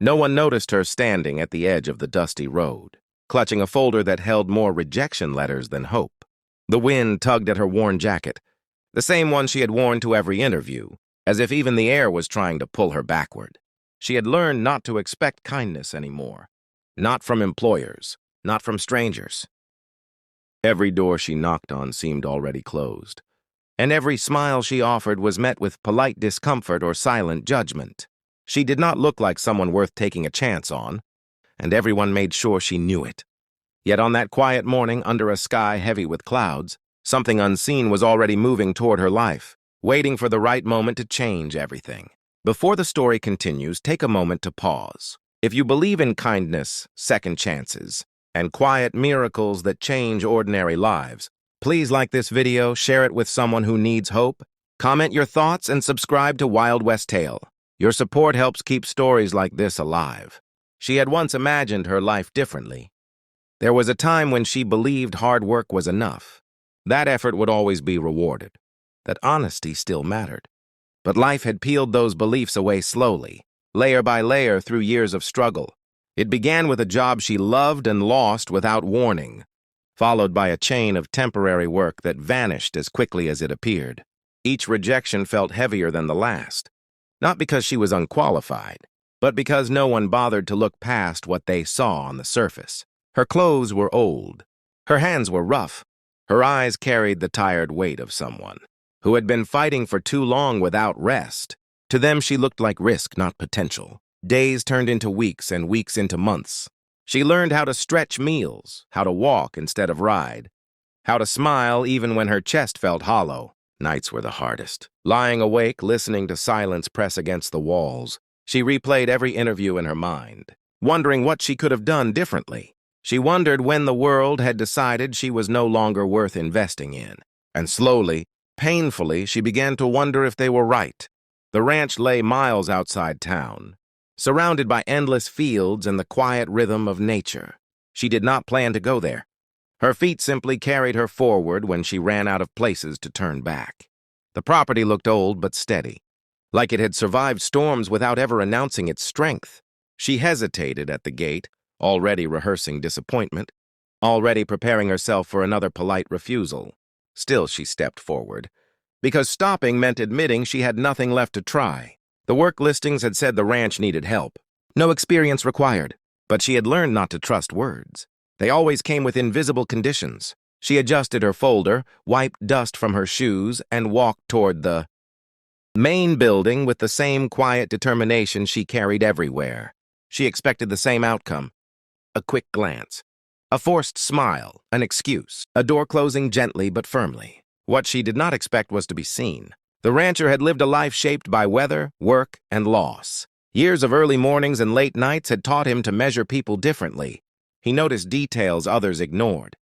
No one noticed her standing at the edge of the dusty road, clutching a folder that held more rejection letters than hope. The wind tugged at her worn jacket, the same one she had worn to every interview, as if even the air was trying to pull her backward. She had learned not to expect kindness anymore. Not from employers, not from strangers. Every door she knocked on seemed already closed, and every smile she offered was met with polite discomfort or silent judgment. She did not look like someone worth taking a chance on, and everyone made sure she knew it. Yet on that quiet morning, under a sky heavy with clouds, something unseen was already moving toward her life, waiting for the right moment to change everything. Before the story continues, take a moment to pause. If you believe in kindness, second chances, and quiet miracles that change ordinary lives, please like this video, share it with someone who needs hope, comment your thoughts, and subscribe to Wild West Tale. Your support helps keep stories like this alive. She had once imagined her life differently. There was a time when she believed hard work was enough. That effort would always be rewarded. That honesty still mattered. But life had peeled those beliefs away slowly, layer by layer through years of struggle. It began with a job she loved and lost without warning, followed by a chain of temporary work that vanished as quickly as it appeared. Each rejection felt heavier than the last, not because she was unqualified, but because no one bothered to look past what they saw on the surface. Her clothes were old, her hands were rough, her eyes carried the tired weight of someone who had been fighting for too long without rest. To them, she looked like risk, not potential. Days turned into weeks and weeks into months. She learned how to stretch meals, how to walk instead of ride, how to smile even when her chest felt hollow. Nights were the hardest. Lying awake, listening to silence press against the walls, she replayed every interview in her mind, wondering what she could have done differently. She wondered when the world had decided she was no longer worth investing in. And slowly, painfully, she began to wonder if they were right. The ranch lay miles outside town, surrounded by endless fields and the quiet rhythm of nature. She did not plan to go there. Her feet simply carried her forward when she ran out of places to turn back. The property looked old but steady, like it had survived storms without ever announcing its strength. She hesitated at the gate, already rehearsing disappointment, already preparing herself for another polite refusal. Still, she stepped forward, because stopping meant admitting she had nothing left to try. The work listings had said the ranch needed help. No experience required, but she had learned not to trust words. They always came with invisible conditions. She adjusted her folder, wiped dust from her shoes, and walked toward the main building with the same quiet determination she carried everywhere. She expected the same outcome. A quick glance, a forced smile, an excuse, a door closing gently but firmly. What she did not expect was to be seen. The rancher had lived a life shaped by weather, work, and loss. Years of early mornings and late nights had taught him to measure people differently. He noticed details others ignored.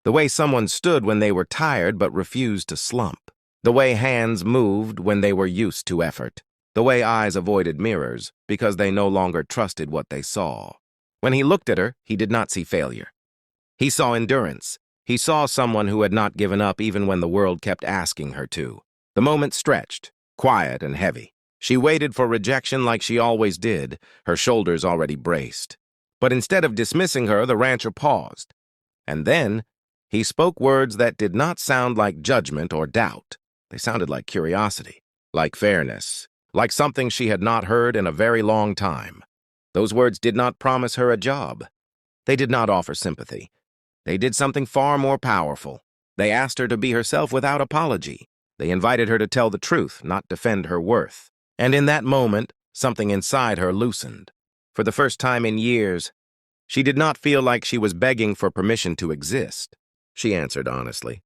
The way someone stood when they were tired but refused to slump. The way hands moved when they were used to effort. The way eyes avoided mirrors because they no longer trusted what they saw. When he looked at her, he did not see failure. He saw endurance. He saw someone who had not given up even when the world kept asking her to. The moment stretched, quiet and heavy. She waited for rejection like she always did, her shoulders already braced. But instead of dismissing her, the rancher paused. And then, he spoke words that did not sound like judgment or doubt. They sounded like curiosity, like fairness, like something she had not heard in a very long time. Those words did not promise her a job. They did not offer sympathy. They did something far more powerful. They asked her to be herself without apology. They invited her to tell the truth, not defend her worth. And in that moment, something inside her loosened. For the first time in years, she did not feel like she was begging for permission to exist. She answered honestly,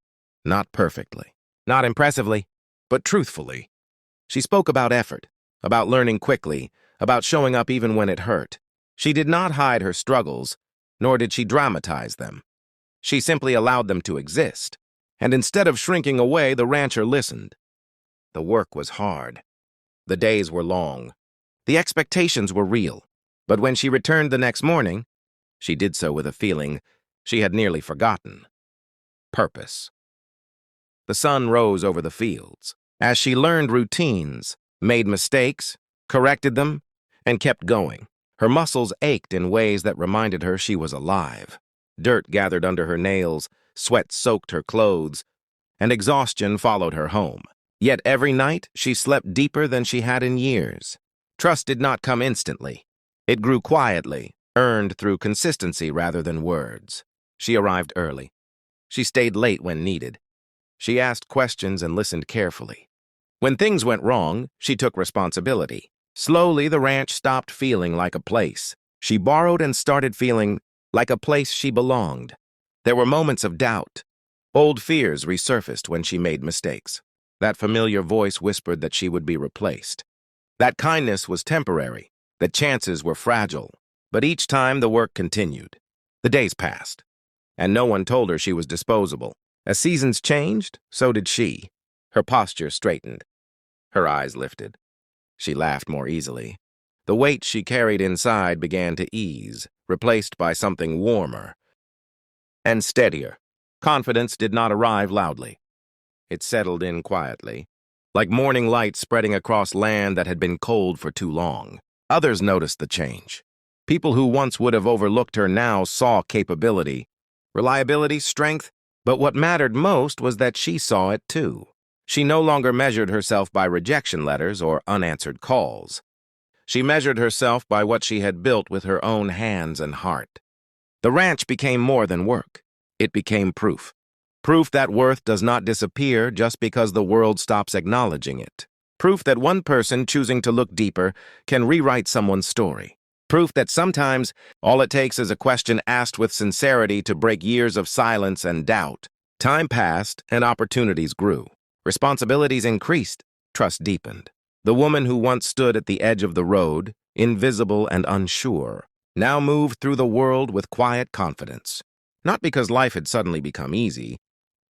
not perfectly, not impressively, but truthfully. She spoke about effort, about learning quickly, about showing up even when it hurt. She did not hide her struggles, nor did she dramatize them. She simply allowed them to exist. And instead of shrinking away, the rancher listened. The work was hard. The days were long. The expectations were real. But when she returned the next morning, she did so with a feeling she had nearly forgotten. Purpose. The sun rose over the fields. As she learned routines, made mistakes, corrected them, and kept going, Her muscles ached in ways that reminded her she was alive. Dirt gathered under her nails, sweat soaked her clothes, and exhaustion followed her home. Yet every night she slept deeper than she had in years. Trust did not come instantly. It grew quietly, earned through consistency rather than words. She arrived early. She stayed late when needed. She asked questions and listened carefully. When things went wrong, she took responsibility. Slowly, the ranch stopped feeling like a place. She borrowed and started feeling like a place she belonged. There were moments of doubt. Old fears resurfaced when she made mistakes. That familiar voice whispered that she would be replaced. That kindness was temporary. The chances were fragile. But each time the work continued. The days passed, and no one told her she was disposable. As seasons changed, so did she. Her posture straightened. Her eyes lifted. She laughed more easily. The weight she carried inside began to ease, replaced by something warmer and steadier. Confidence did not arrive loudly. It settled in quietly, like morning light spreading across land that had been cold for too long. Others noticed the change. People who once would have overlooked her now saw capability, reliability, strength, but what mattered most was that she saw it too. She no longer measured herself by rejection letters or unanswered calls. She measured herself by what she had built with her own hands and heart. The ranch became more than work. It became proof. Proof that worth does not disappear just because the world stops acknowledging it. Proof that one person choosing to look deeper can rewrite someone's story. Proof that sometimes all it takes is a question asked with sincerity to break years of silence and doubt. Time passed and opportunities grew. Responsibilities increased, trust deepened. The woman who once stood at the edge of the road, invisible and unsure, now moved through the world with quiet confidence. Not because life had suddenly become easy,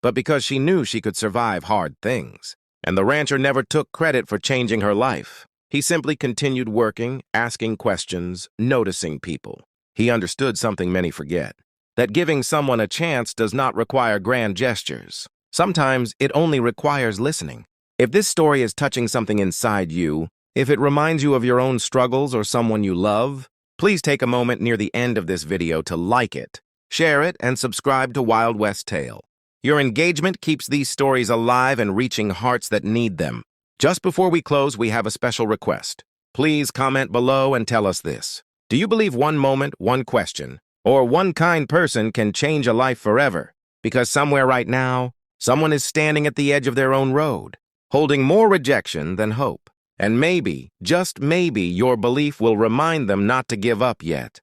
but because she knew she could survive hard things. And the rancher never took credit for changing her life. He simply continued working, asking questions, noticing people. He understood something many forget, that giving someone a chance does not require grand gestures. Sometimes it only requires listening. If this story is touching something inside you, if it reminds you of your own struggles or someone you love, please take a moment near the end of this video to like it, share it, and subscribe to Wild West Tale. Your engagement keeps these stories alive and reaching hearts that need them. Just before we close, we have a special request. Please comment below and tell us this. Do you believe one moment, one question, or one kind person can change a life forever? Because somewhere right now, someone is standing at the edge of their own road, holding more rejection than hope. And maybe, just maybe, your belief will remind them not to give up yet.